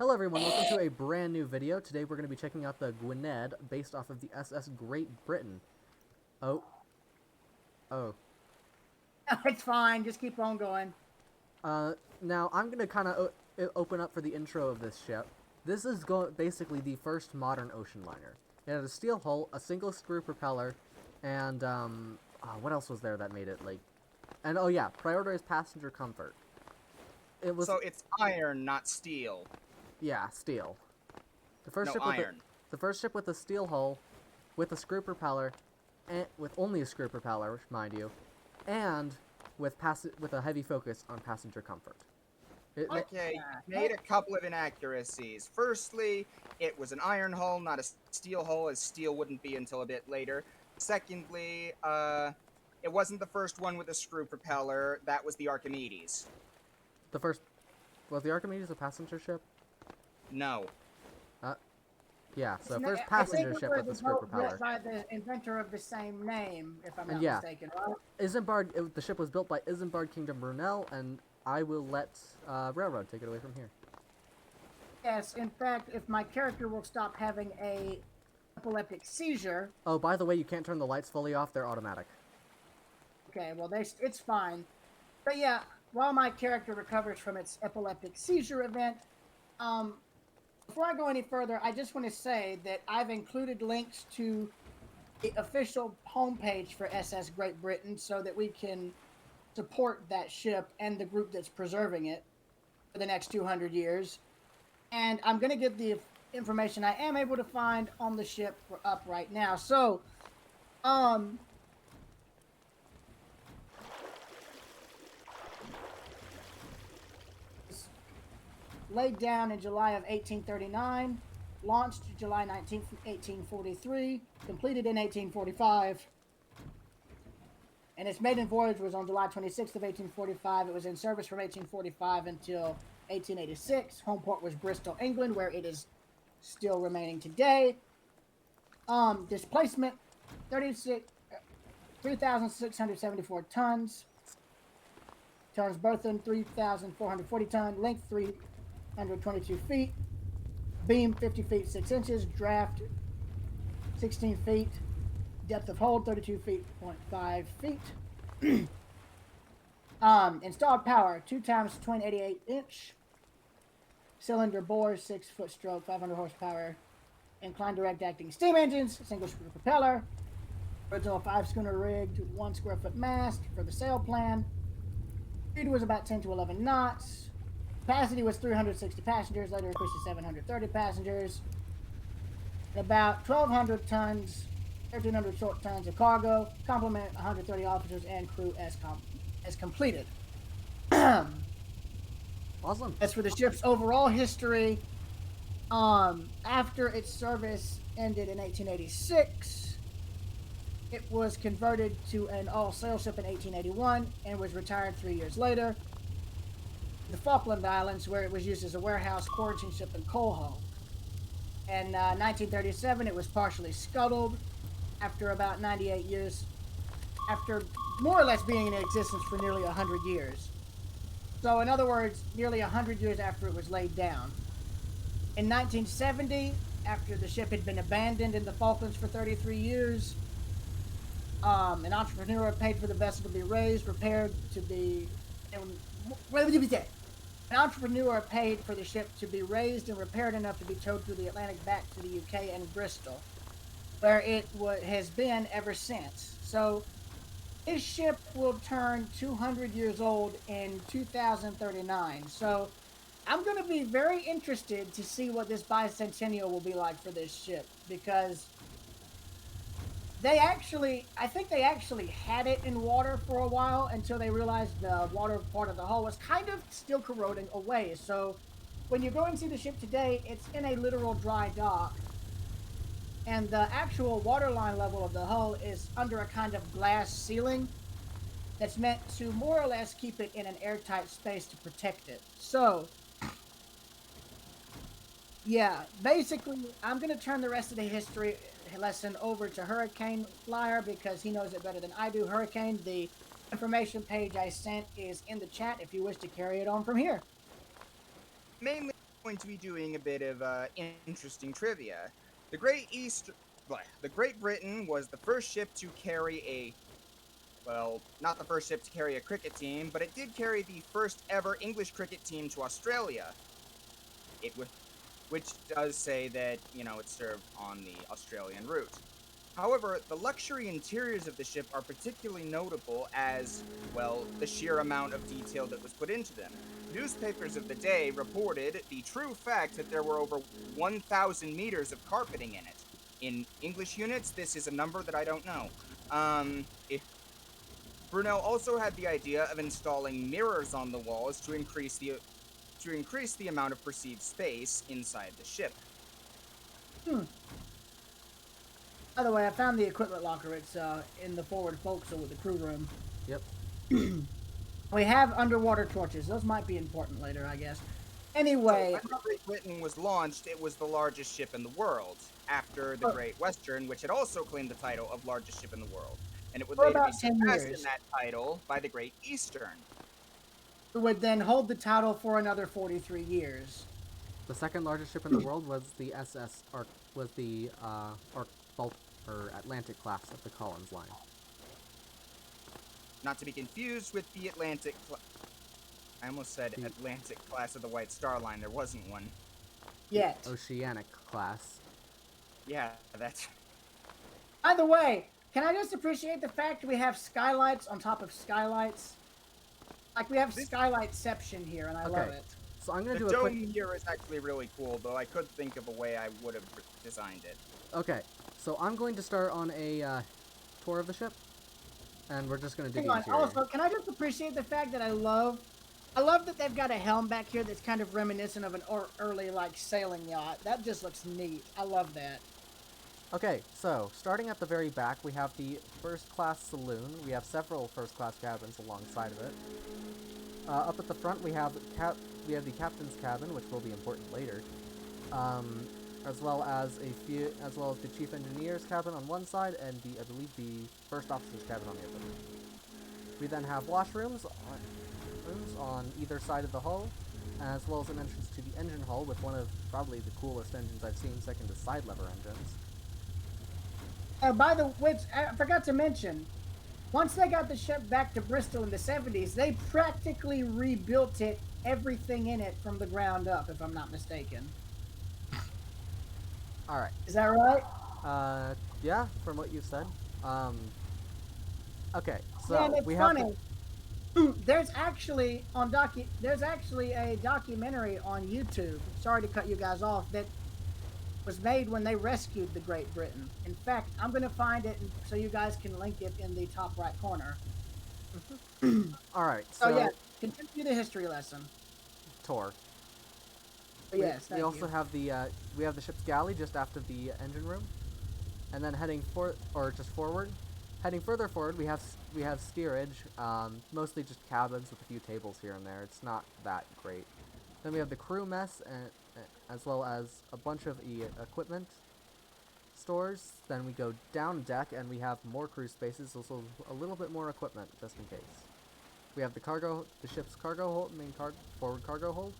Hello everyone, welcome to a brand new video. Today we're going to be checking out the Gwynedd based off of the SS Great Britain. Oh. Oh. It's fine. Just keep on going. Now I'm going to kind of open up for the intro of this ship. This is basically the first modern ocean liner. It had a steel hull, a single screw propeller, and, what else was there that made it, like... And, oh yeah, prioritized passenger comfort. It was... So it's iron, not steel. Yeah, steel. The first ship iron. The first ship with a steel hull, with a screw propeller, and with only a screw propeller, mind you, and with a heavy focus on passenger comfort. Okay, made a couple of inaccuracies. Firstly, it was an iron hull, not a steel hull, as steel wouldn't be until a bit later. Secondly, it wasn't the first one with a screw propeller. That was the Archimedes. Was the Archimedes a passenger ship? No. Yeah, so first passenger ship with a screw propeller. By the inventor of the same name, if I'm not mistaken, right? The ship was built by Isambard Kingdom Brunel, and I will let Railroad take it away from here. Yes, in fact, if my character will stop having a epileptic seizure... Oh, by the way, you can't turn the lights fully off, they're automatic. Okay, well, it's fine. But yeah, while my character recovers from its epileptic seizure event, before I go any further, I just want to say that I've included links to the official homepage for SS Great Britain so that we can support that ship and the group that's preserving it for the next 200 years. And I'm going to get the information I am able to find on the ship up right now. So, laid down in July of 1839, launched July 19th, 1843, completed in 1845, and its maiden voyage was on July 26th of 1845. It was in service from 1845 until 1886. Home port was Bristol, England, where it is still remaining today. Displacement, 3,674 tons. Tons burthen, 3,440 tons. Length, 322 feet, beam 50 feet 6 inches, draft 16 feet, depth of hold 32 feet 0.5 feet. Installed power 2 times 2088 inch, cylinder bore 6 foot stroke, 500 horsepower, inclined direct acting steam engines, single screw propeller, original 5 schooner rigged, 1 square foot mast for the sail plan. Speed was about 10 to 11 knots. Capacity was 360 passengers, later increased to 730 passengers. About 1,200 tons, 1,300 short tons of cargo, complement 130 officers and crew as completed. Awesome. As for the ship's overall history, after its service ended in 1886, it was converted to an all-sail ship in 1881 and was retired 3 years later. The Falkland Islands, where it was used as a warehouse, quarantine ship, and coal hull. In 1937, it was partially scuttled after about 98 years, after more or less being in existence for nearly 100 years. So, in other words, nearly 100 years after it was laid down. In 1970, after the ship had been abandoned in the Falklands for 33 years, an entrepreneur paid for the vessel to be raised, repaired to be... An entrepreneur paid for the ship to be raised and repaired enough to be towed through the Atlantic back to the UK and Bristol, where it has been ever since. So, this ship will turn 200 years old in 2039. So, I'm going to be very interested to see what this bicentennial will be like for this ship, because I think they actually had it in water for a while until they realized the water part of the hull was kind of still corroding away. So when you go and see the ship today, it's in a literal dry dock. And the actual waterline level of the hull is under a kind of glass ceiling that's meant to more or less keep it in an airtight space to protect it. So, yeah, basically, I'm going to turn the rest of the history lesson over to Hurricane Flyer because he knows it better than I do. Hurricane, the information page I sent is in the chat if you wish to carry it on from here. Mainly going to be doing a bit of interesting trivia. The Great East, the Great Britain was the first ship to carry a, well, not the first ship to carry a cricket team, but it did carry the first ever English cricket team to Australia. It was, which does say that it served on the Australian route. However, the luxury interiors of the ship are particularly notable as, well, the sheer amount of detail that was put into them. Newspapers of the day reported the true fact that there were over 1,000 meters of carpeting in it. In English units, this is a number that I don't know. If Brunel also had the idea of installing mirrors on the walls to increase the amount of perceived space inside the ship. Hmm. By the way, I found the equipment locker. It's in the forward forecastle with the crew room. Yep. We have underwater torches. Those might be important later, I guess. Anyway, So, when Great Britain was launched, it was the largest ship in the world, after the Great Western, which had also claimed the title of largest ship in the world. And it would for later be about 10 surpassed in years, that title by the Great Eastern. who would then hold the title for another 43 years. The second largest ship in the world was the SS Ark, was the or Atlantic class of the Collins line. Not to be confused with the Atlantic. I almost said Atlantic class of the White Star Line. There wasn't one. Yet. Oceanic class. Yeah, that's. By the way, can I just appreciate the fact we have skylights on top of skylights? Like, we have skylightception here, and I love it. So I'm going to The do a dome quick... here is actually really cool, though I could think of a way I would have designed it. Okay, so I'm going to start on a tour of the ship, and we're just going to dig Hang on. interior. Also, can I just appreciate the fact that I love that they've got a helm back here that's kind of reminiscent of an early, like, sailing yacht. That just looks neat. I love that. Okay, so starting at the very back, we have the first class saloon. We have several first class cabins alongside of it. Up at the front, we have the captain's cabin, which will be important later, as well as the chief engineer's cabin on one side and I believe the first officer's cabin on the other. We then have washrooms on either side of the hull, as well as an entrance to the engine hull with one of probably the coolest engines I've seen, second to side lever engines. By the way, I forgot to mention, once they got the ship back to Bristol in the 70s, they practically rebuilt it, everything in it from the ground up, if I'm not mistaken. Alright. Is that right? Yeah, from what you said. Okay, so yeah, and it's we funny. have There's actually a documentary on YouTube. Sorry to cut you guys off. That was made when they rescued the Great Britain. In fact, I'm going to find it so you guys can link it in the top right corner. Alright, So so yeah, continue the history lesson. tour. Yes, we also have the ship's galley just after the engine room, and then heading further forward, we have steerage, mostly just cabins with a few tables here and there. It's not that great. Then we have the crew mess, as well as a bunch of equipment stores. Then we go down deck, and we have more crew spaces, also a little bit more equipment just in case. We have the ship's cargo hold, forward cargo hold,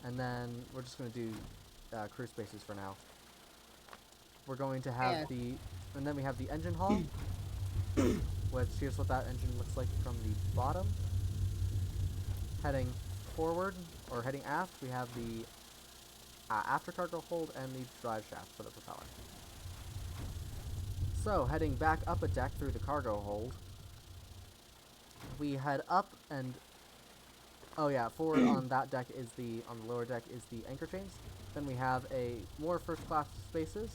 and then we're just going to do crew spaces for now. We're going to have and then we have the engine hall, which here's what that engine looks like from the bottom. Heading forward, or heading aft, we have the after cargo hold and the drive shaft for the propeller. So, heading back up a deck through the cargo hold, we head up and... Oh yeah, forward on that deck on the lower deck is the anchor chains. Then we have more first class spaces.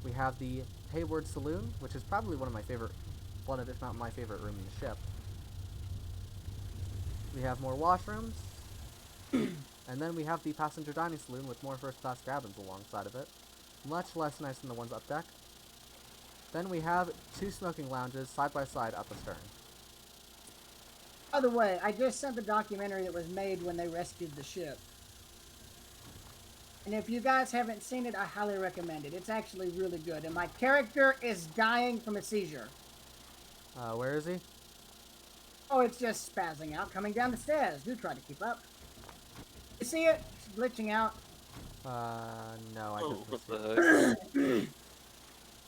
We have the Hayward Saloon, which is probably one of, if not my favorite room in the ship. We have more washrooms. And then we have the passenger dining saloon with more first class cabins alongside of it. Much less nice than the ones up deck. Then we have two smoking lounges side by side up astern. By the way, I just sent the documentary that was made when they rescued the ship. And if you guys haven't seen it, I highly recommend it. It's actually really good. And my character is dying from a seizure. Where is he? Oh, it's just spazzing out, coming down the stairs. Do try to keep up. You see it? It's glitching out. No, I Oh, couldn't what see. the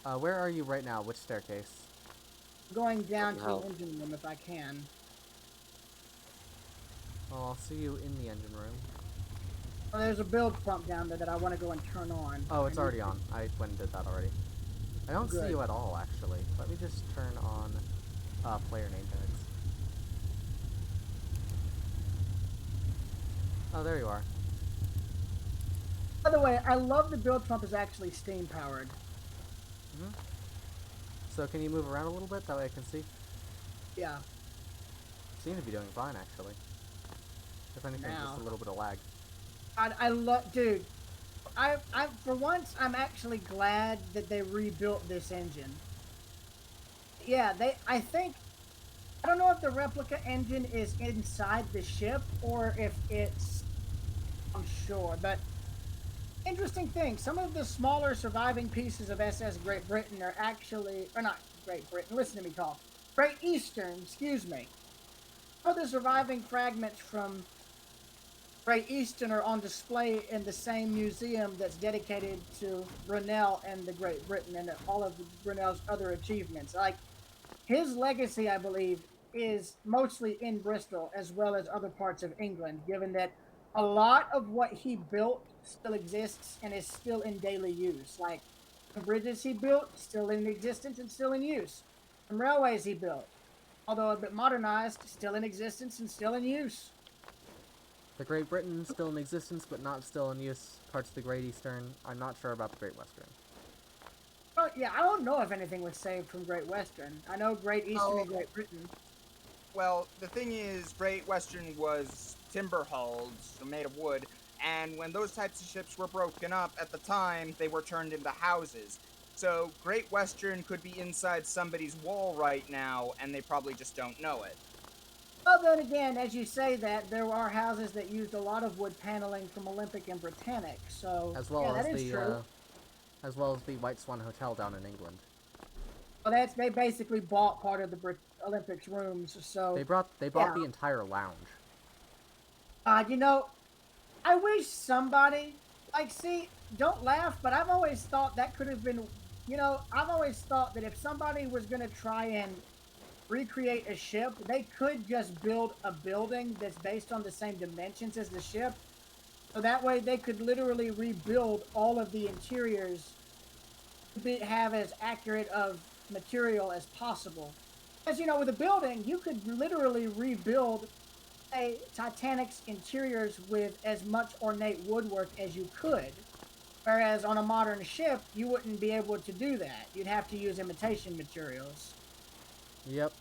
heck? Where are you right now? Which staircase? Going down to the Hell. engine room if I can. Oh, I'll see you in the engine room. Well, there's a build pump down there that I want to go and turn on. Oh, it's already on. I went and did that already. I don't see Good. you at all, actually. Let me just turn on player name tags. Oh, there you are. By the way, I love the build pump is actually steam powered. Hmm. So can you move around a little bit? That way I can see. Yeah. Seem to be doing fine, actually. If anything, Now. just a little bit of lag. I love, dude. I for once, I'm actually glad that they rebuilt this engine. Yeah, I think, I don't know if the replica engine is inside the ship or if it's on shore, but interesting thing, some of the smaller surviving pieces of SS Great Britain are actually, or not Great Britain, listen to me talk. Great Eastern, excuse me. Some of the surviving fragments from Great Eastern are on display in the same museum that's dedicated to Brunel and the Great Britain and all of Brunel's other achievements. Like, his legacy, I believe, is mostly in Bristol as well as other parts of England, given that a lot of what he built still exists and is still in daily use. Like, the bridges he built, still in existence and still in use. Some railways he built, although a bit modernized, still in existence and still in use. The Great Britain still in existence, but not still in use. Parts of the Great Eastern. I'm not sure about the Great Western. Oh, yeah, I don't know if anything was saved from Great Western. I know Great Eastern and Great Britain. Well, the thing is, Great Western was timber hulls, made of wood, and when those types of ships were broken up at the time, they were turned into houses. So Great Western could be inside somebody's wall right now, and they probably just don't know it. Well, then again, as you say that, there are houses that used a lot of wood paneling from Olympic and Britannic, so As well yeah, as that is true. as well as the White Swan Hotel down in England. Well, they basically bought part of the Olympics rooms, so They bought the entire lounge. you know, I wish somebody, like, see, don't laugh, but I've always thought that could have been, I've always thought that if somebody was going to try and recreate a ship, they could just build a building that's based on the same dimensions as the ship. So that way they could literally rebuild all of the interiors to have as accurate of material as possible. As you know, with a building, you could literally rebuild a Titanic's interiors with as much ornate woodwork as you could. Whereas on a modern ship, you wouldn't be able to do that. You'd have to use imitation materials. Yep.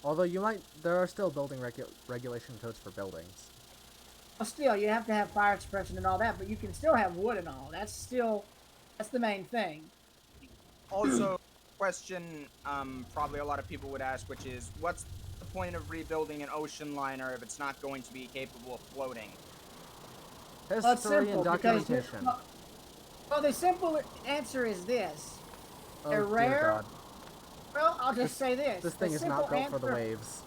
Although there are still building regulation codes for buildings. Well, still, you have to have fire suppression and all that, but you can still have wood and all. That's the main thing. Also, question probably a lot of people would ask, which is, what's the point of rebuilding an ocean liner if it's not going to be capable of floating? History and documentation. Well, the simple answer is this. They're Oh, rare. dear God. Well, I'll just say this. This thing is not built for the waves.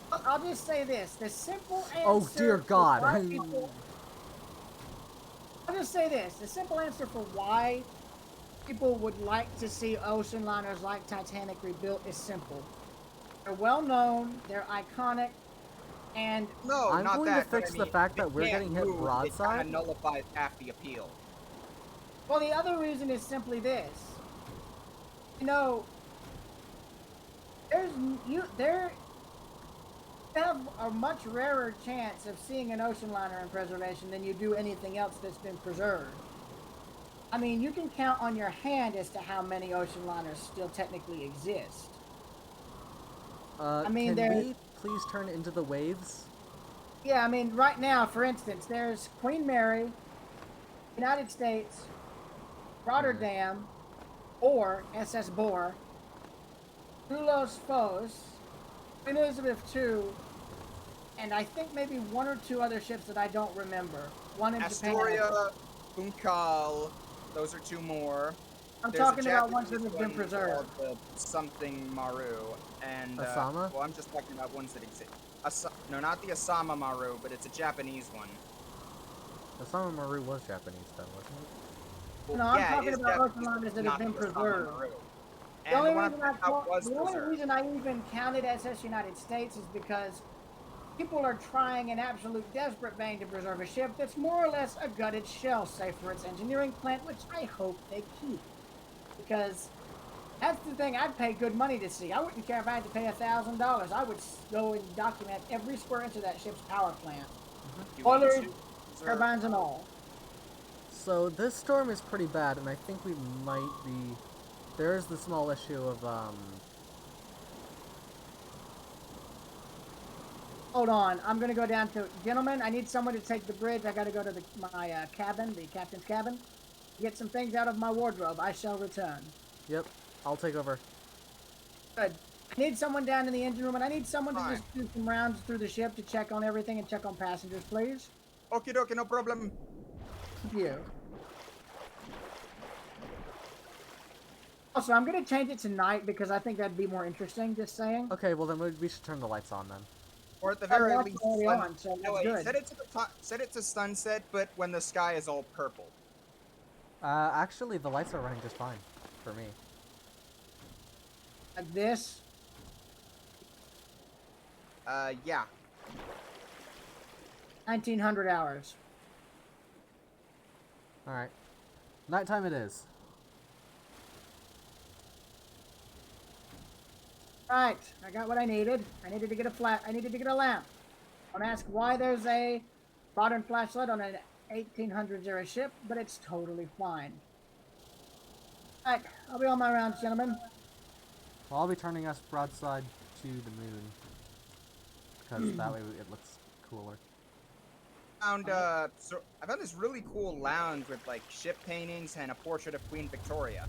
I'll just say this. The simple answer... Oh, dear God. I'll just say this. The simple answer for why people would like to see ocean liners like Titanic rebuilt is simple. They're well known, they're iconic, and... No, I'm not going that, to fix the fact that we're getting hit broadside. It kind of nullifies half the appeal. Well, the other reason is simply this. There have a much rarer chance of seeing an ocean liner in preservation than you do anything else that's been preserved. I mean, you can count on your hand as to how many ocean liners still technically exist. Can we please turn into the waves? Yeah, I mean, right now, for instance, there's Queen Mary, United States, Rotterdam, or SS Bore, Doulos Foes, Queen Elizabeth II, and I think maybe one or two other ships that I don't remember. One in Astoria, Japan. Funkal, those are two more. I'm There's talking a about ones Japanese that have been one preserved. called the something Maru, and Asama? well, I'm just talking about ones that exist. No, not the Asama Maru, but it's a Japanese one. The Samaru was Japanese, though, wasn't it? Well, No, I'm yeah, it talking is about Japanese, ocean but liners that have not been the preserved. Samaru. The And only the one I'm reason talking about was the only preserved. reason I even counted SS United States is because people are trying in absolute desperate vain to preserve a ship that's more or less a gutted shell, save for its engineering plant, which I hope they keep. Because that's the thing I'd pay good money to see. I wouldn't care if I had to pay $1,000. I would go and document every square inch of that ship's power plant. You Boilers, need to preserve- turbines, and all. So this storm is pretty bad, and I think we might be... There is the small issue of, Hold on, I'm gonna go down to gentlemen. I need someone to take the bridge. I gotta go to my cabin, the captain's cabin, get some things out of my wardrobe. I shall return. Yep, I'll take over. Good. I need someone down in the engine room, and I need someone to Fine. just do some rounds through the ship to check on everything and check on passengers, please. Okie dokie, no problem. Thank you. Also, I'm gonna change it to night because I think that'd be more interesting. Just saying. Okay, well then we should turn the lights on then. Or at the Oh, very that's least, already on, so that's wait, good. set it to sunset, but when the sky is all purple. Actually, the lights are running just fine. For me. Like this. Yeah. 1900 hours. Alright. Nighttime it is. Right, I got what I needed. I needed to get a lamp. Don't ask why there's a modern flashlight on an 1800s era ship, but it's totally fine. Right, I'll be on my rounds, gentlemen. Well, I'll be turning us broadside to the moon. Because that way it looks cooler. I found this really cool lounge with like ship paintings and a portrait of Queen Victoria.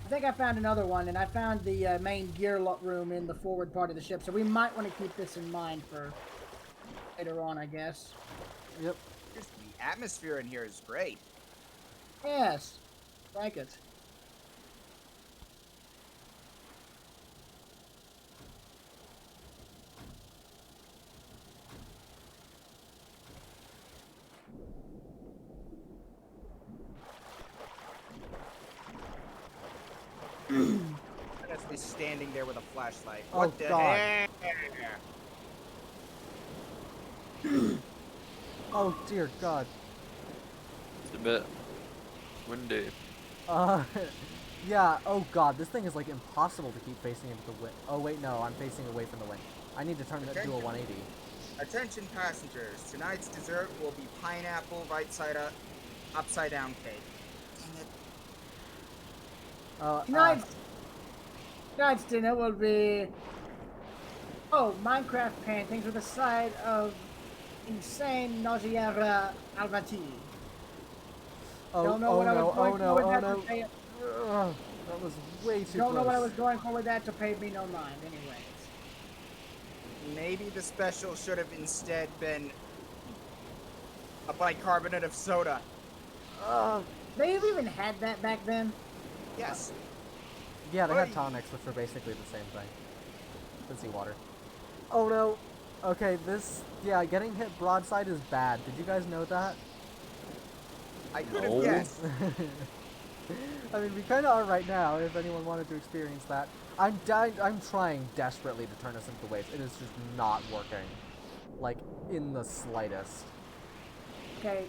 I think I found another one, and I found the main gear room in the forward part of the ship, so we might want to keep this in mind for later on, I guess. Yep. Just the atmosphere in here is great. Yes, like it. Honestly, standing there with a flashlight. Oh, What the God. heck? Oh dear God. It's a bit windy. Yeah, oh God, this thing is like impossible to keep facing into the wind. Oh wait, no, I'm facing away from the wind. I need to turn it to a 180. Attention passengers, tonight's dessert will be pineapple right side up, upside down cake. Dang it. Tonight's dinner will be Minecraft paintings with a side of insane Nausiera Alvati. Oh, Don't know oh what I no, was oh going no, for with oh that. no. To pay it. Ugh, that was way too Don't close. know what I was going for with that, so pay me no mind. Anyways, Maybe the special should have instead been a bicarbonate of soda. they even had that back then. Yes. Yeah, they had Oi. tonics, which were basically the same thing. Fizzy water. Oh no. Okay, yeah, getting hit broadside is bad. Did you guys know that? I could No. have guessed. I mean, we kind of are right now, if anyone wanted to experience that. I'm trying desperately to turn us into the waves. It is just not working. Like, in the slightest. Okay,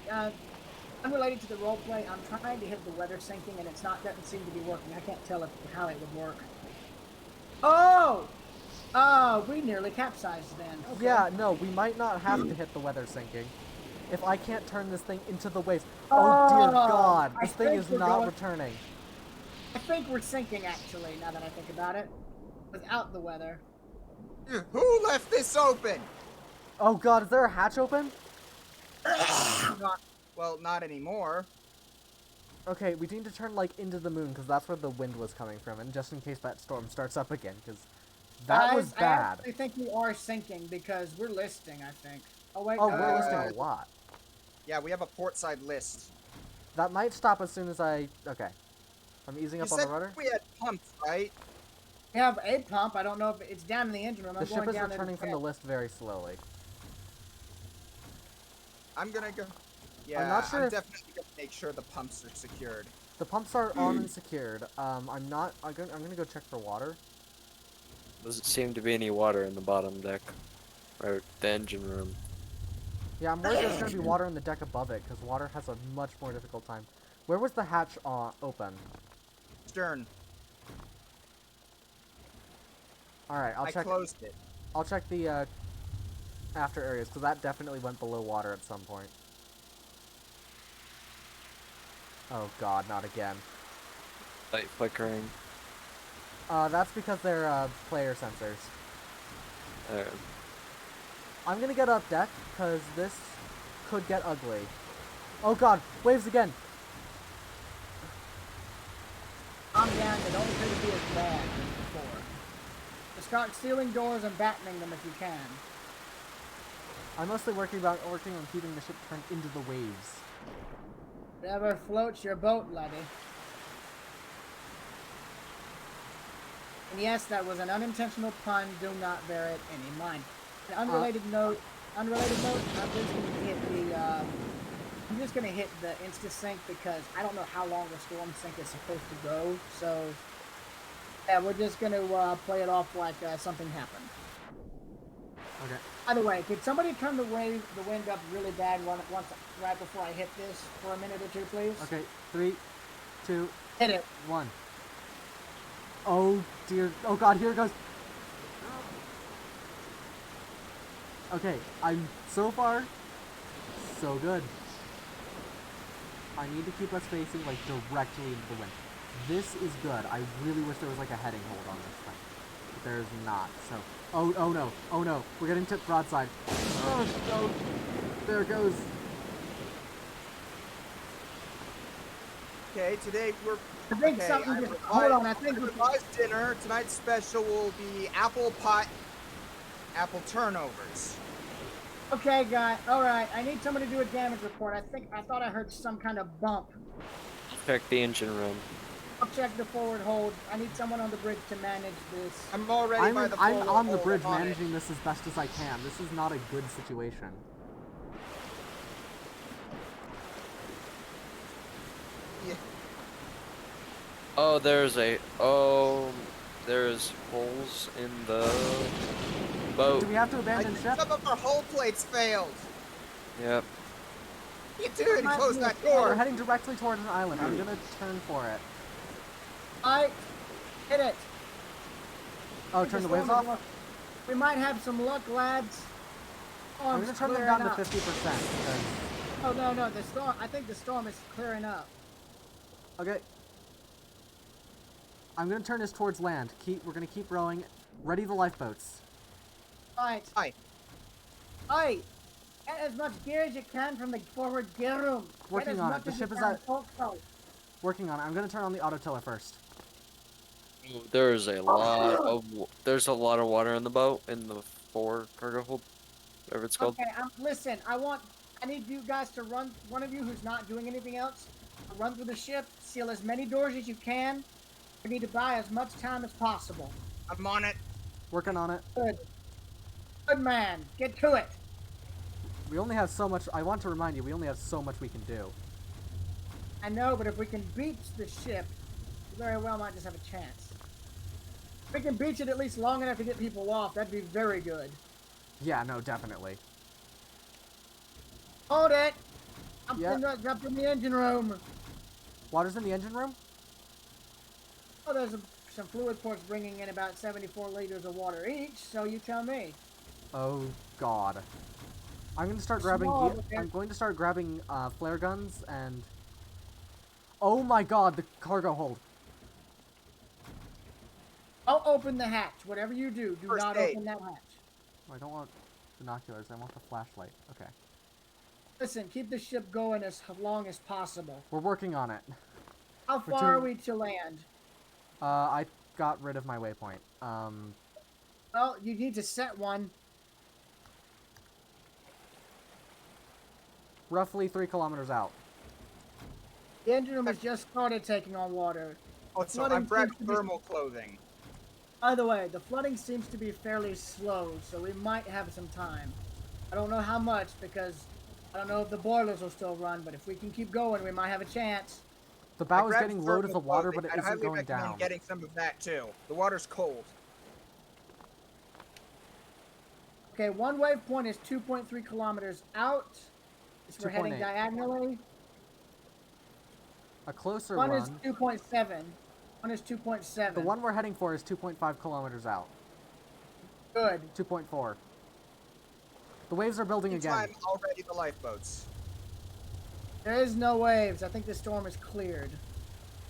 unrelated to the roleplay, I'm trying to hit the weather sinking, and doesn't seem to be working. I can't tell how it would work. Oh, we nearly capsized then. Okay. Yeah, no, we might not have to hit the weather sinking. If I can't turn this thing into the waves. Oh dear Oh, God, I this thing think is we're not going- returning. I think we're sinking, actually, now that I think about it. Without the weather. Who left this open? Oh God, is there a hatch open? Well, not anymore. Okay, we need to turn, like, into the moon, because that's where the wind was coming from, and just in case that storm starts up again, because that was I bad. actually think we are sinking, because we're listing, I think. Oh, wait. Oh, no. we're listing a lot. Yeah, we have a port side list. That might stop as soon as I... Okay. I'm easing You up on said the rudder. we had pumps, right? We have a pump. I don't know if it's down in the engine room. I'm The ship going is down there to returning from check. the list very slowly. I'm gonna go. Yeah, not sure I'm if- definitely gonna make sure the pumps are secured. The pumps are on and secured. I'm gonna go check for water. Doesn't seem to be any water in the bottom deck. Or the engine room. Yeah, I'm worried there's gonna be water in the deck above it, because water has a much more difficult time. Where was the hatch open? Stern. Alright, I closed it. I'll check the after areas, because that definitely went below water at some point. Oh god, not again. Light flickering. That's because they're player sensors. There. I'm gonna get up deck, because this could get ugly. Oh god, waves again! Calm down, they don't appear to be as bad as before. Just start sealing doors and battening them if you can. I'm mostly working on keeping the ship turned into the waves. Whatever floats your boat, laddie. And yes, that was an unintentional pun. Do not bear it any mind. An unrelated note. I'm just gonna hit the insta sync because I don't know how long the storm sync is supposed to go. So yeah, we're just gonna play it off like something happened. Okay. By the way, could somebody turn the wind up really bad right before I hit this for a minute or two, please? Okay, 3, 2, Hit it. 1. Oh dear. Oh god, here it goes. Okay, I'm so far so good. I need to keep us facing like directly into the wind. This is good. I really wish there was like a heading hold on this thing. But there's not. So oh no. Oh no. We're getting tipped broadside. Oh no. There it goes. Okay, today we're. I think something just, hold on, I think revised dinner. Tonight's special will be apple turnovers. okay, guy. All right, I need someone to do a damage report. I thought I heard some kind of bump. Check the engine room. I'll check the forward hold. I need someone on the bridge to manage this. I'm already I'm by the on forward the hold, bridge I'm on it. managing this as best as I can. This is not a good situation. Yeah. Oh, there's holes in the boat. Do we have to abandon ship? Some of our hull plates failed. Yep. What are you doing? Close that We're door. heading directly towards an island. I'm gonna turn for it. I hit it. Oh, turn the waves off? We might have some luck, lads. Oh, I'm gonna turn them down to 50% because... Oh no, the storm. I think the storm is clearing up. Okay. I'm gonna turn this towards land. We're gonna keep rowing. Ready the lifeboats. Right. Hi. Oi! Get as much gear as you can from the forward gear room. Working Get as on it. much The as ship you is can at- also. Working on it. I'm gonna turn on the auto tiller first. There's a lot of water in the boat, in the forward cargo hold, whatever it's called. Okay, listen, I need you guys to run, one of you who's not doing anything else, run through the ship, seal as many doors as you can. We need to buy as much time as possible. I'm on it. Working on it. Good. Good man. Get to it. We only have so much. I want to remind you, we only have so much we can do. I know, but if we can beach the ship, we very well might just have a chance. If we can beach it at least long enough to get people off, that'd be very good. Yeah, no, definitely. Hold it! I'm Yeah. up in the engine room. Water's in the engine room? Oh, there's some fluid ports bringing in about 74 liters of water each, so you tell me. Oh god. I'm gonna start grabbing. Small, but I'm going to start grabbing flare guns and. Oh my god, the cargo hold. Don't open the hatch. Whatever you do, do First not aid. open that hatch. I don't want binoculars. I want the flashlight. Okay, Listen, keep the ship going as long as possible. we're working on it. How We're far are doing- we to land? I got rid of my waypoint. Well, you need to set one. Roughly 3 kilometers out. The engine room has just started taking on water. Oh, so Flooding I'm grabbing seems to be- thermal clothing. By the way, the flooding seems to be fairly slow, so we might have some time. I don't know how much because I don't know if the boilers will still run, but if we can keep going, we might have a chance. The I bow is grabbed getting low to the thermal water, clothing. but it I'd isn't highly going recommend down. getting some of that too. The water's cold. Okay, one wave point is 2.3 kilometers out. So we're heading 2.8. diagonally. A closer One is one. 2.7. One is 2.7. The one we're heading for is 2.5 kilometers out. Good. 2.4. The waves are building again. Meantime, already the lifeboats. There is no waves. I think the storm is cleared.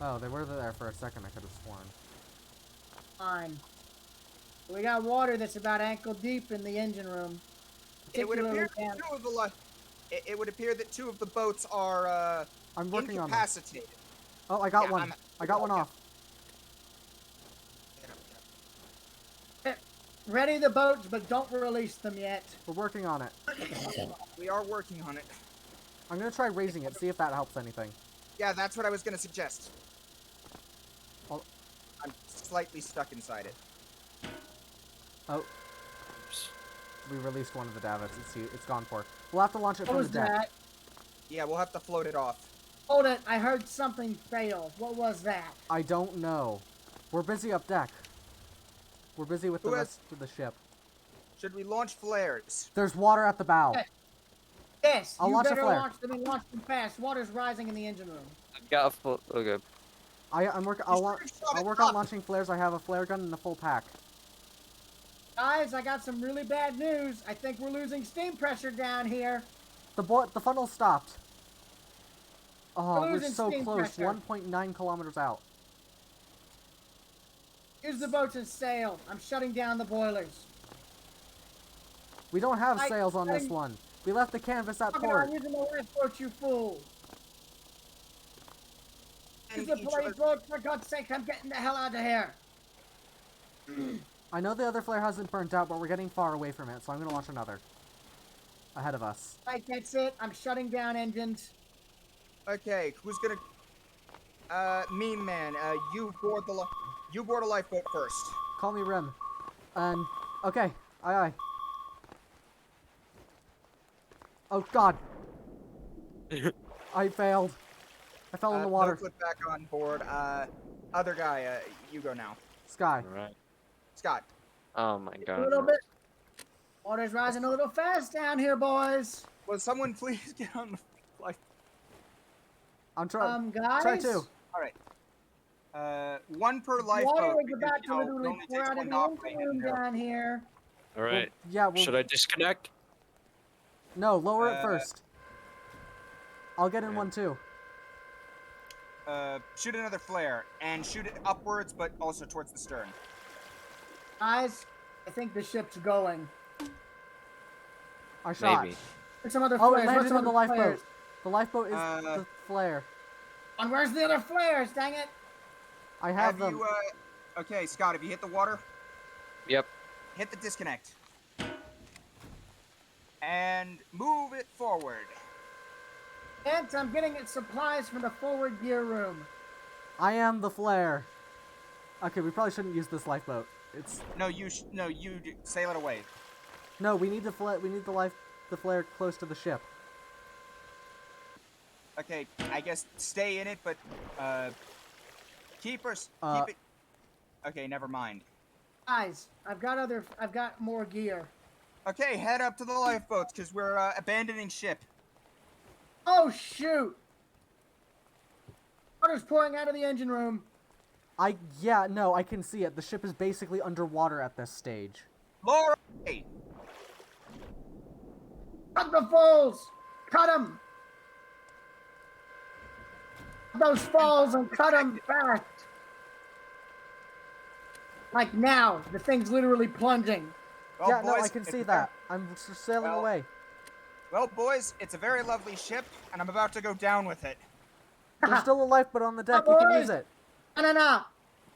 Oh, they were there for a second, I could have sworn. Fine. We got water that's about ankle deep in the engine room. It would appear Particularly that it would appear that 2 of the boats are I'm working on them. incapacitated. Oh, I got Yeah, one. I got one off. Ready the boats, but don't release them yet. We're working on it. We are working on it. I'm gonna try raising it, see if that helps anything. Yeah, that's what I was gonna suggest. Well- I'm slightly stuck inside it. Oh, we released one of the davits. It's gone for. We'll have to launch it What from was the deck. that? Yeah, we'll have to float it off. Hold it. I heard something fail. What was that? I don't know. We're busy up deck. We're busy with the Who has- rest of the ship. Should we launch flares? There's water at the bow. Okay. Yes, I'll you launch a better flare. launch them and launch them fast. Water's rising in the engine room. I've got a full. Okay. I'm working. I'll work on launching flares. I have a flare gun and a full pack. Guys, I got some really bad news. I think we're losing steam pressure down here. The funnel stopped. Oh, we're losing so steam close. pressure. 1.9 kilometers out. Use the boats and sail. I'm shutting down the boilers. We don't have I- sails on this I- one. We left the canvas at Fucking port. I'm using the lifeboat, you fool. Use And the each other- lifeboat, for God's sake. I'm getting the hell out of here. I know the other flare hasn't burnt out, but we're getting far away from it, so I'm gonna launch another. Ahead of us. Right, that's it. I'm shutting down engines. Okay, who's gonna? Mean man. You board a lifeboat first. Call me Rim. And okay, aye aye. Oh God, I failed. I fell in the water. No clip back on board. Other guy. You go now. Sky. All right. Scott. Oh my A god. little bit. Water's rising a little fast down here, boys. Will someone please get on the life? I'm trying. Guys. Try two. All right. One per Water lifeboat. is about to it literally only pour takes out of one the to operate engine room in there. down here. All right. Yeah. Well, Should I disconnect? No, lower it Uh, first. I'll get in one too. Shoot another flare and shoot it upwards, but also towards the stern. Guys, I think the ship's going. I shot. Maybe. There's some other Oh, flares. it Where's landed some on the other lifeboat. flares? The lifeboat is Uh, the flare. And where's the other flares? Dang it. I have them. you? Okay, Scott. Have you hit the water? Yep. Hit the disconnect. And move it forward. Ant, I'm getting its supplies from the forward gear room. I am the flare. Okay, we probably shouldn't use this lifeboat. It's No, you sail it away. no. We need we need the flare close to the ship. Okay, I guess stay in it, but keep it. Okay, never mind. Guys, I've got more gear. Okay, head up to the lifeboats because we're abandoning ship. Oh shoot! Water's pouring out of the engine room. Yeah, no, I can see it. The ship is basically underwater at this stage. Laura! Cut the falls! Cut them! Those falls and cut them fast! Like now, the thing's literally plunging. Well, yeah, no, boys, I can it's see a that. I'm sailing Well- away. Well, boys, it's a very lovely ship, and I'm about to go down with it. There's still a lifeboat on the deck. Oh, You can boys. use it. No.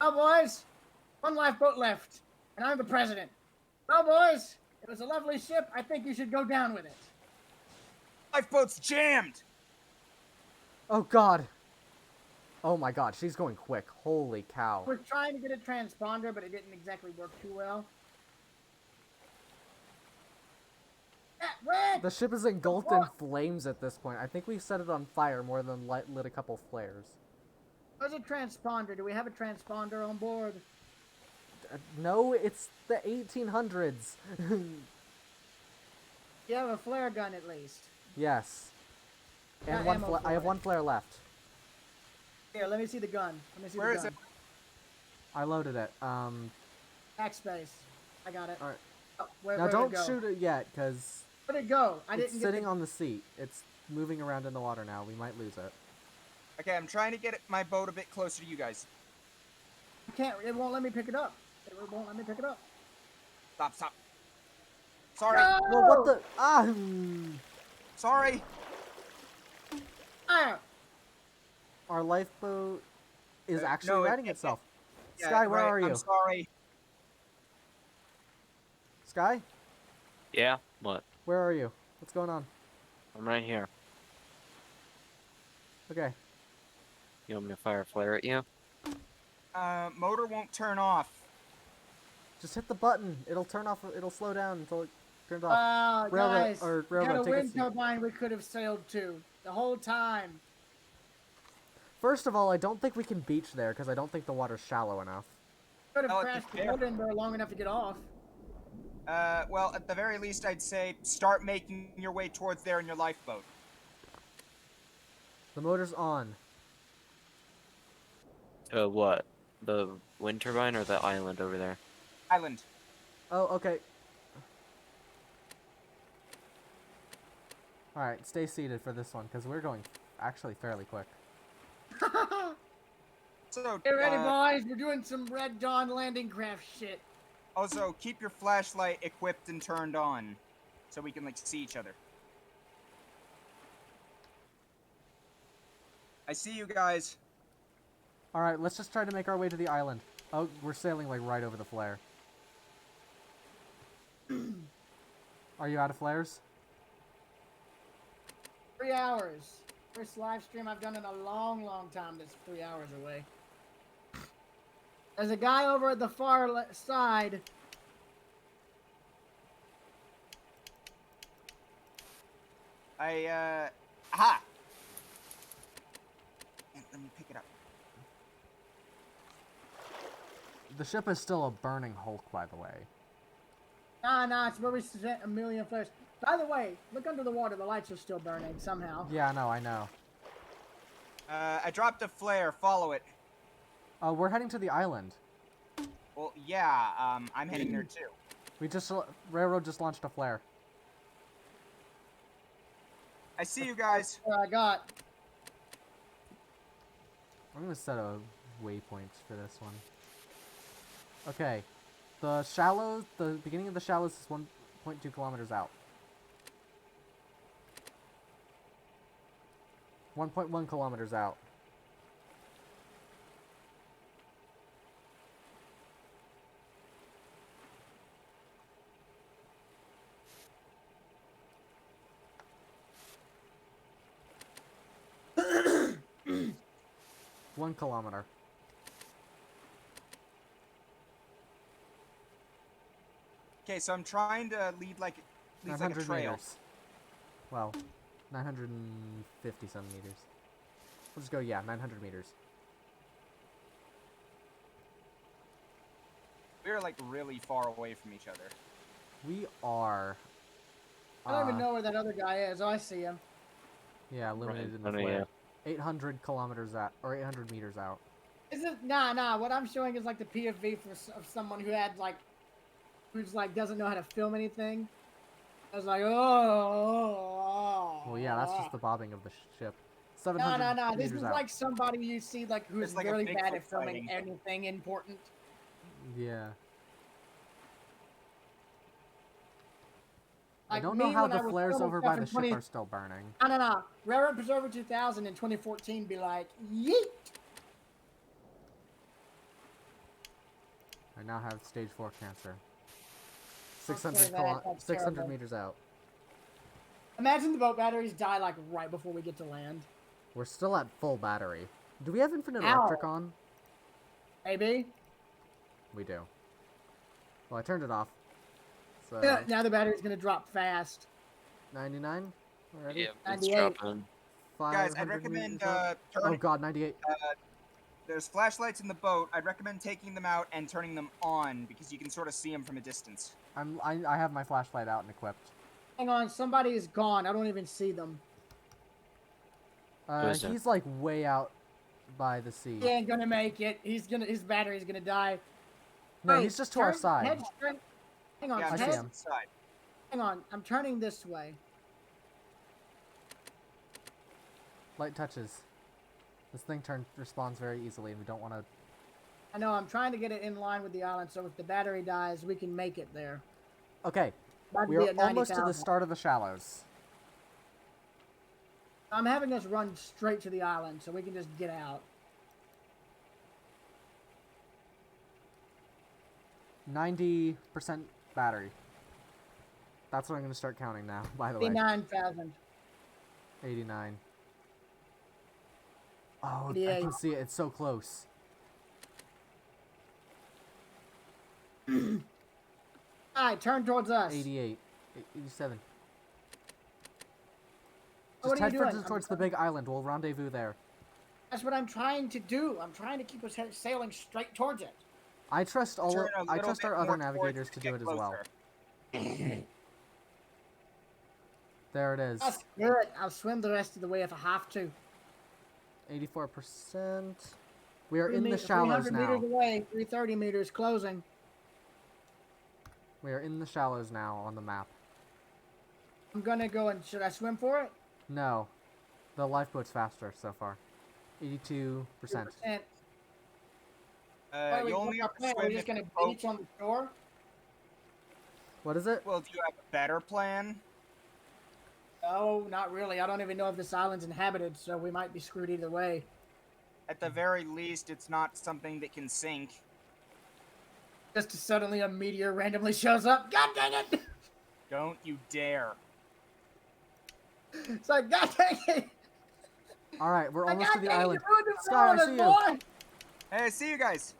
Oh, boys. One lifeboat left. And I'm the president. Well, boys, it was a lovely ship. I think you should go down with it. Lifeboat's jammed! Oh God. Oh my God, she's going quick. Holy cow. We're trying to get a transponder, but it didn't exactly work too well. Quick! The ship is engulfed in flames at this point. I think we set it on fire more than lit a couple flares. Where's a transponder? Do we have a transponder on board? No, it's the 1800s. You have a flare gun at least. Yes. And Got one ammo for I have it. one flare left. Here, let me see the gun. Let me see Where the is gun. it? I loaded it. Backspace. I got it. Alright. Oh, where, Now where'd don't it go? shoot it yet, because Where'd it go? I it's didn't get sitting the... on the seat. It's moving around in the water now. We might lose it. Okay, I'm trying to get my boat a bit closer to you guys. It won't let me pick it up. It won't let me pick it up. Stop. Sorry. No! Well, what the... Ah! Sorry. Ah! Our lifeboat is actually no, righting itself. Yeah, Sky, where right, are you? I'm sorry. Sky? Yeah. What? Where are you? What's going on? I'm right here. Okay. You want me to fire a flare at you? Motor won't turn off. Just hit the button. It'll turn off. It'll slow down until it turns off. Wow, guys. or We had a railroad, take a wind seat. turbine we could have sailed to the whole time. First of all, I don't think we can beach there because I don't think the water's shallow enough. Could have Oh, crashed the yeah. boat in there long enough to get off. Well, at the very least, I'd say start making your way towards there in your lifeboat. The motor's on. What? The wind turbine or the island over there? Island. Oh, okay. Alright, stay seated for this one because we're going actually fairly quick. So, Get ready, boys. We're doing some Red Dawn landing craft shit. also, keep your flashlight equipped and turned on so we can, like, see each other. I see you guys. Alright, let's just try to make our way to the island. Oh, we're sailing like right over the flare. Are you out of flares? 3 hours. First live stream I've done in a long, long time that's 3 hours away. There's a guy over at the far side. Aha! Let me pick it up. The ship is still a burning hulk, by the way. Nah, it's where we sent a million flares. By the way, look under the water. The lights are still burning somehow. Yeah, I know. I dropped a flare. Follow it. We're heading to the island. Well, yeah, I'm heading there too. We just... Railroad just launched a flare. I see you guys. What I got. I'm gonna set a waypoint for this one. Okay. The shallows... The beginning of the shallows is 1.2 kilometers out. 1.1 kilometers out. One kilometer. Okay, so I'm trying to lead like a 900 trail. meters. Well, 950 some meters. We'll just go, yeah, 900 meters. We're like really far away from each other. We are... I don't even know where that other guy is. Oh, I see him. Yeah, illuminated in the Right, flare. 800 kilometers out, or 800 meters out. Is it? Nah. What I'm showing is like the PFV of someone who had like, who's like doesn't know how to film anything. I was like, oh. Well, yeah, that's just the bobbing of the ship. 700 No. This meters is out. like somebody you see like who's It's like a really bad Bigfoot at filming sighting. anything important. Yeah. I Like don't know me how when I the was flares filming over stuff by in the ship 20 are still burning. No. Railroad Preserver 2000 in 2014 be like, yeet. I now have stage 4 cancer. Okay, 600, that's 600 terrible. meters out. Imagine the boat batteries die like right before we get to land. We're still at full battery. Do we have infinite Ow. electric on? Maybe. We do. Well, I turned it off. So, Now the battery's gonna drop fast. 99 already. Yeah, it's 98. dropping. Guys, 500 I'd recommend meters up. Oh turning. god, 98. There's flashlights in the boat. I'd recommend taking them out and turning them on because you can sort of see them from a distance. I have my flashlight out and equipped. Hang on, somebody is gone. I don't even see them. Who is it? He's like way out by the sea. He ain't gonna make it. His battery's gonna die. No, Wait, he's just to our side. head straight- Hang on, Yeah, I see head- him. Side. hang on. I'm turning this way. Light touches. This thing responds very easily, and we don't want to. I know, I'm trying to get it in line with the island, so if the battery dies, we can make it there. Okay, Might we be are at almost to the 90,000. start of the shallows. I'm having us run straight to the island, so we can just get out. 90% battery. That's what I'm going to start counting now, by the way. 89,000. 89. Oh, I 88. can see it. It's so close. Alright, turn towards us. 88. 87. Oh, Just what are you head doing? towards the big island. We'll rendezvous there. That's what I'm trying to do. I'm trying to keep us sailing straight towards it. I trust Turn a I little trust bit our other more towards navigators it to get do it as well. closer. There it is. That's good. I'll swim the rest of the way if I have to. 84%. We are in the shallows 300 now. meters away, 330 meters closing. We are in the shallows now on the map. I'm gonna go and should I swim for it? No. The lifeboat's faster so far. 82%. 2%. You only have to We're swim just if gonna the boat. beach on the shore. What is it? Well, do you have a better plan? No, not really. I don't even know if this island's inhabited, so we might be screwed either way. At the very least, it's not something that can sink. Just suddenly a meteor randomly shows up. God dang it! Don't you dare. It's like, God dang it! Alright, we're almost to God the dang it, island. you ruined it for Sky, all I of us, see you. boy! Hey, see you guys.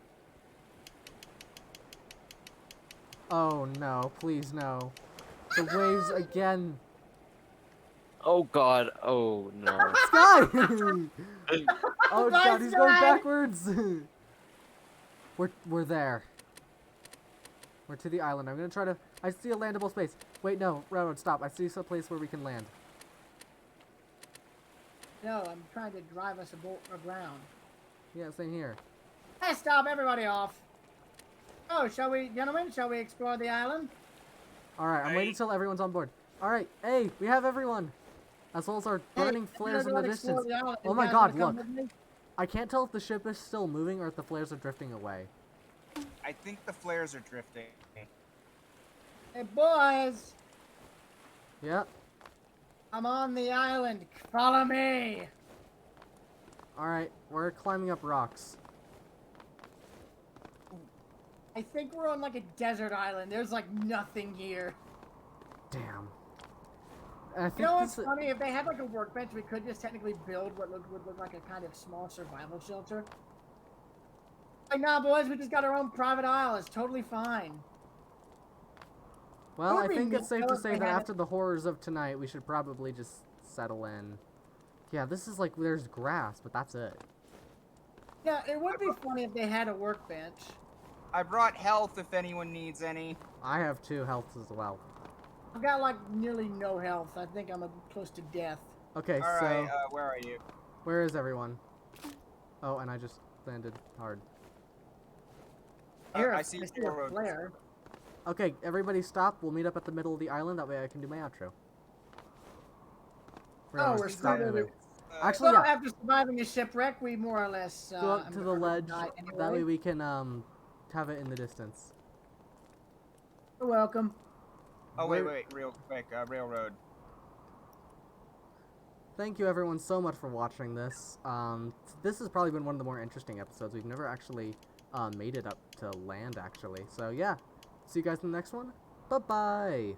Oh no, please no. The waves again. Oh god. Oh no. Sky! Oh Bye, god, he's going Sky. backwards! We're there. We're to the island. I'm gonna try to. I see a landable space. Wait, no, railroad, stop. I see some place where we can land. No, I'm trying to drive us around. Yeah, same here. Hey, stop everybody off. Oh, gentlemen, shall we explore the island? Alright, I'm waiting Right. till everyone's on board. Alright, hey, we have everyone! As well as our burning Hey, flares in the everyone explore distance. the island. Oh You my guys god, wanna come look. with me? I can't tell if the ship is still moving or if the flares are drifting away. I think the flares are drifting. Hey, boys, Yep. I'm on the island. Follow me. Alright, we're climbing up rocks. I think we're on like a desert island. There's like nothing here. Damn. And I think You know what's this funny? If they had like a workbench, we could just technically build what would look like a kind of small survival shelter. Like, nah, boys, we just got our own private isle. It's totally fine. Well, I would be think it's neat safe though to if say they that had after the horrors of tonight, we should probably just settle in. Yeah, this is like, there's grass, but that's it. Yeah, it would be funny if they had a workbench. I brought health if anyone needs any. I have 2 healths as well. I've got like nearly no health. I think I'm close to death. Okay, All so, right, where are you? where is everyone? Oh, and I just landed hard. Here, I see a railroad. flare. Okay, everybody stop. We'll meet up at the middle of the island. That way I can do my outro. Railroad, we're stop screwed. moving. Uh, Actually, Well, yeah. after surviving a shipwreck, we more or less Go up to the ledge. die That way anyway. we can have it in the distance. You're welcome. Oh wait, Where- real quick, railroad. Thank you everyone so much for watching this. This has probably been one of the more interesting episodes. We've never actually made it up to land actually. So yeah, see you guys in the next one. Bye bye.